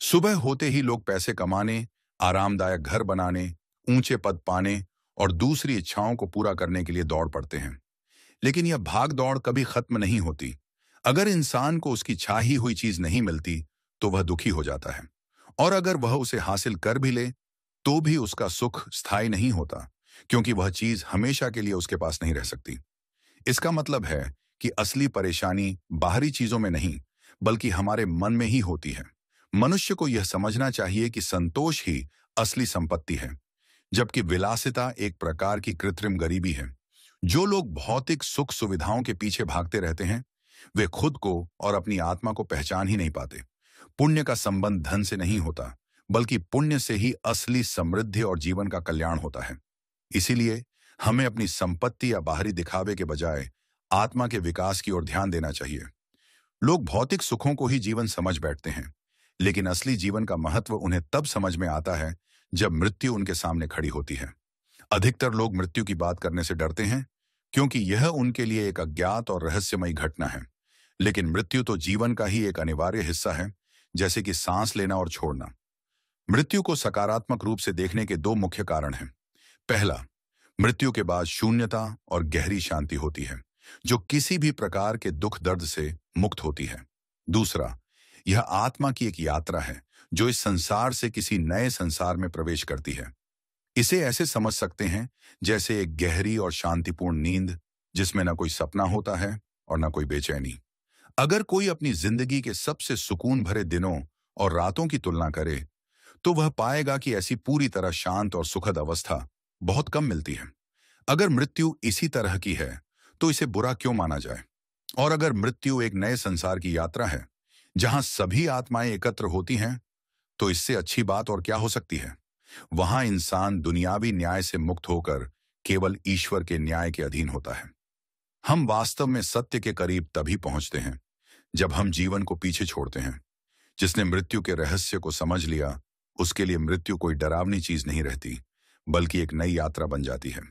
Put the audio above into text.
सुबह होते ही लोग पैसे कमाने, आरामदायक घर बनाने, ऊंचे पद पाने और दूसरी इच्छाओं को पूरा करने के लिए दौड़ पड़ते हैं। लेकिन यह भाग दौड़ कभी खत्म नहीं होती। अगर इंसान को उसकी चाही हुई चीज नहीं मिलती, तो वह दुखी हो जाता है। और अगर वह उसे हासिल कर भी ले, तो भी उसका सुख स्थायी नहीं होता, क्योंकि वह चीज हमेशा के लिए उसके पास नहीं रह सकती। इसका मतलब है कि असली परेशानी बाहरी चीजों में नहीं, बल्कि हमारे मन में ही होती है। मनुष्य को यह समझना चाहिए कि संतोष ही असली संपत्ति है, जबकि विलासिता एक प्रकार की कृत्रिम गरीबी है। जो लोग भौतिक सुख सुविधाओं के पीछे भागते रहते हैं, वे खुद को और अपनी आत्मा को पहचान ही नहीं पाते। पुण्य का संबंध धन से नहीं होता, बल्कि पुण्य से ही असली समृद्धि और जीवन का कल्याण होता है। इसीलिए हमें अपनी संपत्ति या बाहरी दिखावे के बजाय आत्मा के विकास की ओर ध्यान देना चाहिए। लोग भौतिक सुखों को ही जीवन समझ बैठते हैं, लेकिन असली जीवन का महत्व उन्हें तब समझ में आता है जब मृत्यु उनके सामने खड़ी होती है। अधिकतर लोग मृत्यु की बात करने से डरते हैं, क्योंकि यह उनके लिए एक अज्ञात और रहस्यमयी घटना है। लेकिन मृत्यु तो जीवन का ही एक अनिवार्य हिस्सा है, जैसे कि सांस लेना और छोड़ना। मृत्यु को सकारात्मक रूप से देखने के दो मुख्य कारण हैं। पहला, मृत्यु के बाद शून्यता और गहरी शांति होती है, जो किसी भी प्रकार के दुख दर्द से मुक्त होती है। दूसरा, यह आत्मा की एक यात्रा है, जो इस संसार से किसी नए संसार में प्रवेश करती है। इसे ऐसे समझ सकते हैं जैसे एक गहरी और शांतिपूर्ण नींद, जिसमें न कोई सपना होता है और न कोई बेचैनी। अगर कोई अपनी जिंदगी के सबसे सुकून भरे दिनों और रातों की तुलना करे, तो वह पाएगा कि ऐसी पूरी तरह शांत और सुखद अवस्था बहुत कम मिलती है। अगर मृत्यु इसी तरह की है, तो इसे बुरा क्यों माना जाए? और अगर मृत्यु एक नए संसार की यात्रा है, जहां सभी आत्माएं एकत्र होती हैं, तो इससे अच्छी बात और क्या हो सकती है? वहां इंसान दुनियावी न्याय से मुक्त होकर केवल ईश्वर के न्याय के अधीन होता है। हम वास्तव में सत्य के करीब तभी पहुंचते हैं जब हम जीवन को पीछे छोड़ते हैं। जिसने मृत्यु के रहस्य को समझ लिया, उसके लिए मृत्यु कोई डरावनी चीज नहीं रहती, बल्कि एक नई यात्रा बन जाती है।